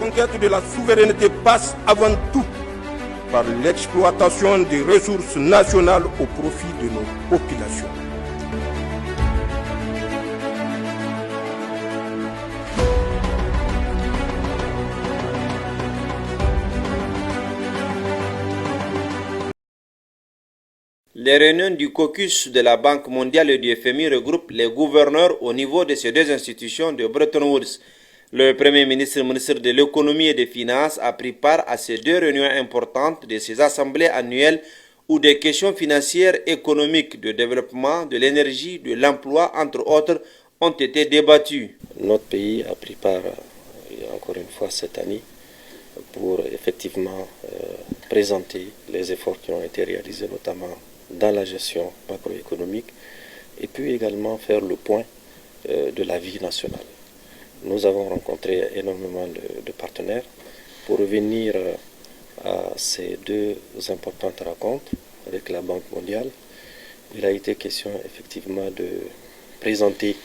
conquête de la souveraineté passe avant tout par l'exploitation des ressources nationales au profit de nos populations. Les réunions du caucus de la Banque mondiale et du FMI regroupent les gouverneurs au niveau de ces deux institutions de Bretton Woods. Le Premier ministre de l'économie et des finances a pris part à ces deux réunions importantes de ces assemblées annuelles où des questions financières, économiques, de développement, de l'énergie, de l'emploi, entre autres, ont été débattues. Notre pays a pris part, encore une fois cette année, pour effectivement présenter les efforts qui ont été réalisés, notamment dans la gestion macroéconomique, et puis également faire le point de la vie nationale. Nous avons rencontré énormément de partenaires pour revenir à ces deux importantes rencontres avec la Banque mondiale. Il a été question effectivement de présenter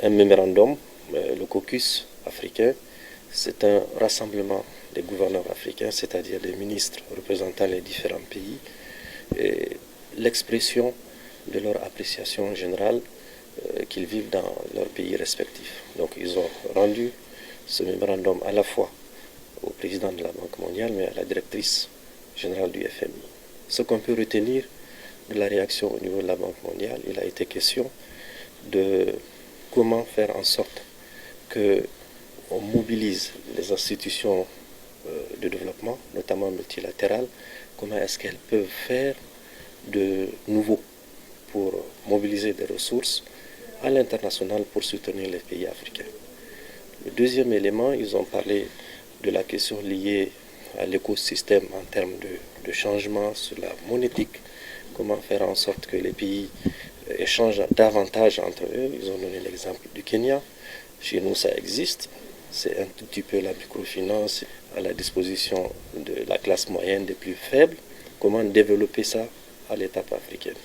un mémorandum, le caucus africain. C'est un rassemblement des gouverneurs africains, c'est-à-dire des ministres représentant les différents pays, et l'expression de leur appréciation générale qu'ils vivent dans leurs pays respectifs. Donc ils ont rendu ce mémorandum à la fois au président de la Banque mondiale, mais à la directrice générale du FMI. Ce qu'on peut retenir de la réaction au niveau de la Banque mondiale, il a été question de comment faire en sorte qu'on mobilise les institutions de développement, notamment multilatérales, comment est-ce qu'elles peuvent faire de nouveau pour mobiliser des ressources à l'international pour soutenir les pays africains. Le deuxième élément, ils ont parlé de la question liée à l'écosystème en termes de changement sur la monétique, comment faire en sorte que les pays échangent davantage entre eux. Ils ont donné l'exemple du Kenya. Chez nous, ça existe. C'est un tout petit peu la microfinance à la disposition de la classe moyenne des plus faibles. Comment développer ça à l'étape africaine.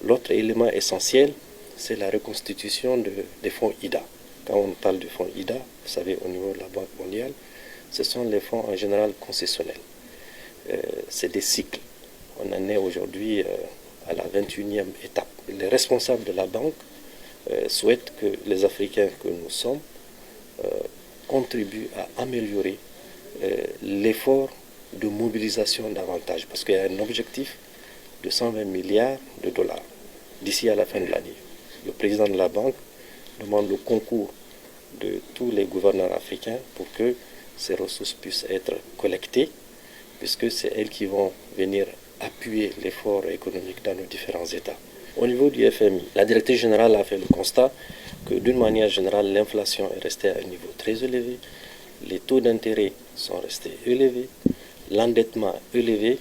L'autre élément essentiel, c'est la reconstitution des fonds IDA. Quand on parle du fonds IDA, vous savez, au niveau de la Banque mondiale, ce sont les fonds en général concessionnels. C'est des cycles. On en est aujourd'hui à la 21e étape. Les responsables de la banque souhaitent que les Africains que nous sommes contribuent à améliorer l'effort de mobilisation davantage, parce qu'il y a un objectif de 120 milliards de dollars d'ici à la fin de l'année. Le président de la banque demande le concours de tous les gouverneurs africains pour que ces ressources puissent être collectées, puisque c'est elles qui vont venir appuyer l'effort économique dans nos différents États. Au niveau du FMI, la directrice générale a fait le constat que d'une manière générale, l'inflation est restée à un niveau très élevé, les taux d'intérêt sont restés élevés, l'endettement élevé.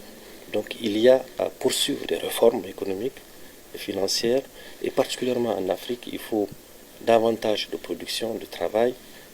Donc il y a à poursuivre des réformes économiques et financières, et particulièrement en Afrique, il faut davantage de production, de travail,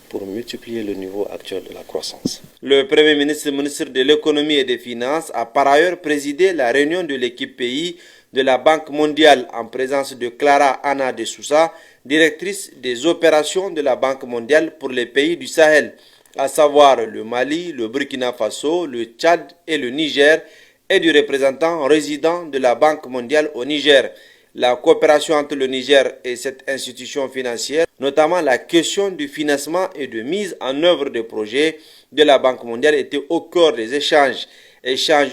pour multiplier le niveau actuel de la croissance. Le Premier ministre de l'économie et des finances a par ailleurs présidé la réunion de l'équipe pays de la Banque mondiale en présence de Clara Anna de Sousa, directrice des opérations de la Banque mondiale pour les pays du Sahel, à savoir le Mali, le Burkina Faso, le Tchad et le Niger, et du représentant résident de la Banque mondiale au Niger. La coopération entre le Niger et cette institution financière, notamment la question du financement et de mise en œuvre des projets de la Banque mondiale, était au cœur des échanges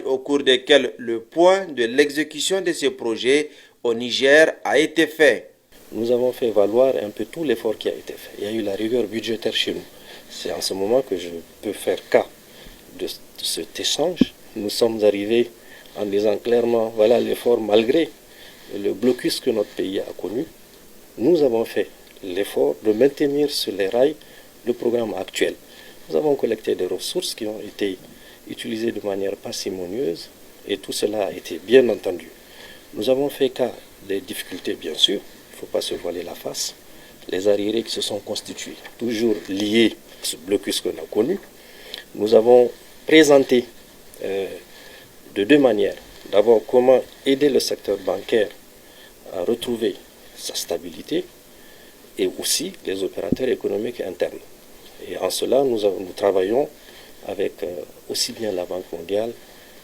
au cours desquels le point de l'exécution de ces projets au Niger a été fait. Nous avons fait valoir un peu tout l'effort qui a été fait. Il y a eu la rigueur budgétaire chez nous. C'est en ce moment que je peux faire cas de cet échange. Nous sommes arrivés en disant clairement, voilà l'effort malgré le blocus que notre pays a connu. Nous avons fait l'effort de maintenir sur les rails le programme actuel. Nous avons collecté des ressources qui ont été utilisées de manière parcimonieuse et tout cela a été bien entendu. Nous avons fait cas des difficultés, bien sûr, il ne faut pas se voiler la face, les arriérés qui se sont constitués, toujours liés à ce blocus qu'on a connu. Nous avons présenté de deux manières. D'abord, comment aider le secteur bancaire à retrouver sa stabilité et aussi les opérateurs économiques internes. Et ensuite, cela, nous travaillons avec aussi bien la Banque mondiale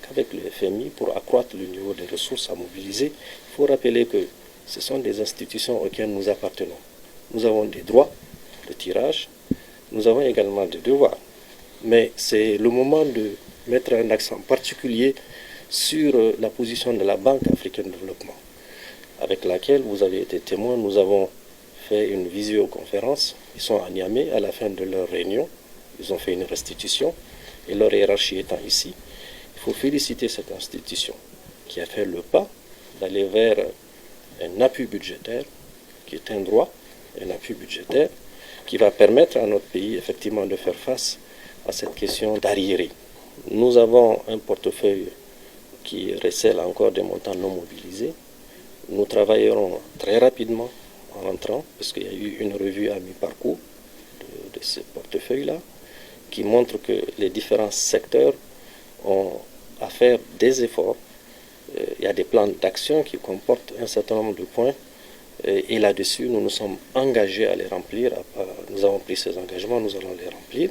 qu'avec le FMI pour accroître le niveau des ressources à mobiliser. Il faut rappeler que ce sont des institutions auxquelles nous appartenons. Nous avons des droits de tirage, nous avons également des devoirs. Mais c'est le moment de mettre un accent particulier sur la position de la Banque africaine de développement, avec laquelle vous avez été témoin. Nous avons fait une visioconférence. Ils sont à Niamey à la fin de leur réunion. Ils ont fait une restitution et leur hiérarchie étant ici. Il faut féliciter cette institution qui a fait le pas d'aller vers un appui budgétaire qui est un droit, un appui budgétaire qui va permettre à notre pays effectivement de faire face à cette question d'arriéré. Nous avons un portefeuille qui recèle encore des montants non mobilisés. Nous travaillerons très rapidement en rentrant, parce qu'il y a eu une revue à mi-parcours de ce portefeuille-là, qui montre que les différents secteurs ont à faire des efforts. Il y a des plans d'action qui comportent un certain nombre de points, et là-dessus, nous nous sommes engagés à les remplir. Nous avons pris ces engagements, nous allons les remplir.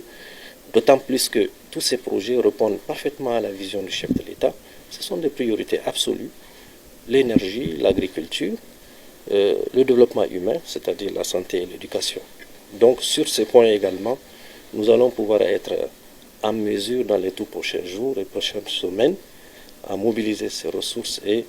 D'autant plus que tous ces projets répondent parfaitement à la vision du chef de l'État. Ce sont des priorités absolues. L'énergie, l'agriculture, le développement humain, c'est-à-dire la santé et l'éducation. Donc sur ces points également, nous allons pouvoir être en mesure dans les tout prochains jours et prochaines semaines à mobiliser ces ressources et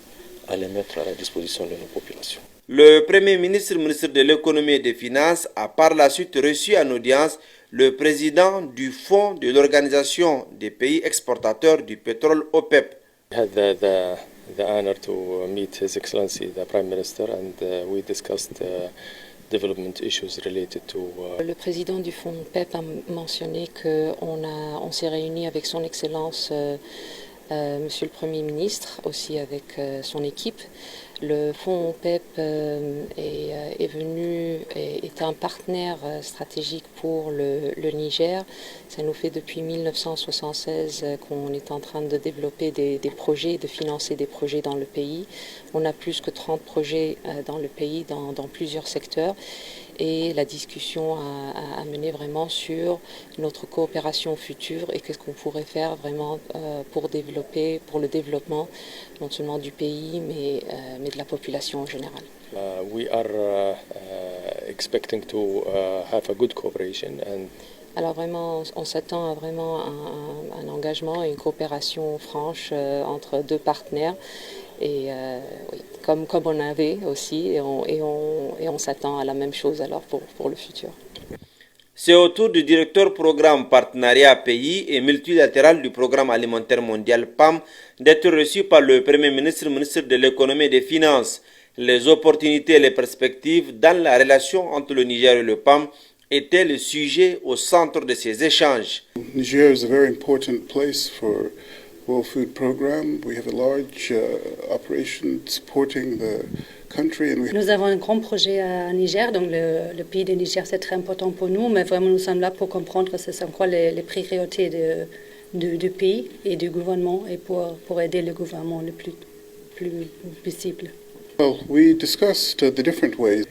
à les mettre à la disposition de nos populations. Le Premier ministre, ministre de l'économie et des finances, a par la suite reçu en audience le président du Fonds de l'Organisation des pays exportateurs du pétrole OPEP. I had the honor to meet His Excellency the Prime Minister and we discussed development issues related to. Le président du Fonds OPEP a mentionné qu'on s'est réuni avec Son Excellence Monsieur le Premier ministre, aussi avec son équipe. Le Fonds OPEP est un partenaire stratégique pour le Niger. Ça nous fait depuis 1976 qu'on est en train de développer des projets, de financer des projets dans le pays. On a plus que 30 projets dans le pays, dans plusieurs secteurs. Et la discussion a mené vraiment sur notre coopération future et qu'est-ce qu'on pourrait faire vraiment pour le développement, non seulement du pays, mais de la population en général. We are expecting to have a good cooperation and. Alors vraiment, on s'attend à vraiment un engagement et une coopération franche entre deux partenaires. Et oui, comme on avait aussi, et on s'attend à la même chose alors pour le futur. C'est au tour du directeur programme partenariat pays et multilatéral du programme alimentaire mondial PAM d'être reçu par le Premier ministre, ministre de l'économie et des finances. Les opportunités et les perspectives dans la relation entre le Niger et le PAM étaient le sujet au centre de ces échanges. Niger is a very important place for World Food Programme. We have a large operation supporting the country. Nous avons un grand projet à Niger, donc le pays du Niger c'est très important pour nous, mais vraiment nous sommes là pour comprendre ce sont quoi les priorités du pays et du gouvernement et pour aider le gouvernement le plus possible. Well, we discussed the different ways.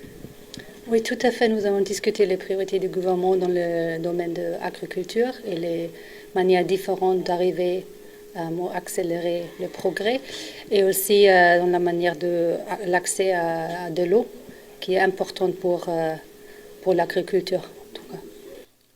Oui, tout à fait. Nous avons discuté les priorités du gouvernement dans le domaine de l'agriculture et les manières différentes d'arriver à accélérer le progrès et aussi dans la manière de l'accès à de l'eau qui est importante pour l'agriculture. En tout cas.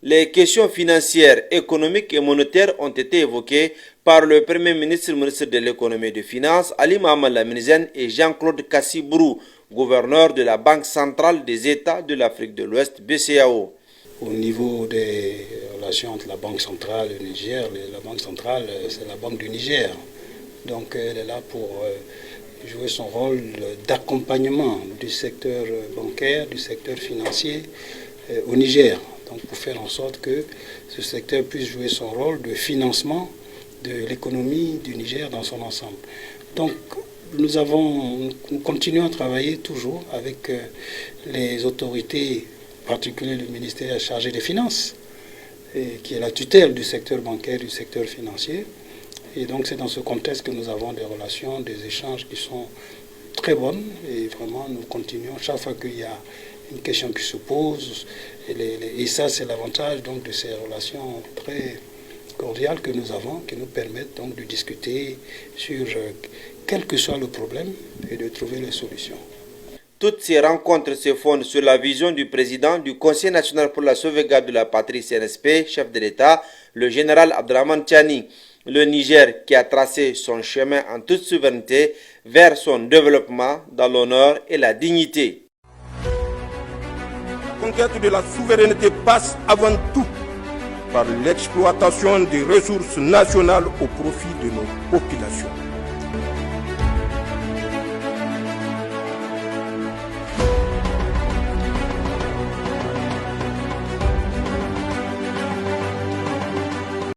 Les questions financières, économiques et monétaires ont été évoquées par le Premier ministre, ministre de l'économie et des finances, Ali Mohamed Lamine et Jean-Claude Kassibrou, gouverneur de la Banque centrale des États de l'Afrique de l'Ouest, BCEAO. Au niveau des relations entre la Banque centrale et le Niger, la Banque centrale, c'est la Banque du Niger. Donc elle est là pour jouer son rôle d'accompagnement du secteur bancaire, du secteur financier au Niger. Donc pour faire en sorte que ce secteur puisse jouer son rôle de financement de l'économie du Niger dans son ensemble. Donc nous continuons à travailler toujours avec les autorités, en particulier le ministère chargé des Finances, qui est la tutelle du secteur bancaire, du secteur financier. Et donc c'est dans ce contexte que nous avons des relations, des échanges qui sont très bonnes. Et vraiment nous continuons, chaque fois qu'il y a une question qui se pose. Et ça, c'est l'avantage donc de ces relations très cordiales que nous avons, qui nous permettent donc de discuter sur quel que soit le problème et de trouver les solutions. Toutes ces rencontres se fondent sur la vision du président du Conseil national pour la sauvegarde de la patrie CNSP, chef de l'État, le général Abdrahmane Tiani. Le Niger qui a tracé son chemin en toute souveraineté vers son développement dans l'honneur et la dignité. La conquête de la souveraineté passe avant tout par l'exploitation des ressources nationales au profit de nos populations.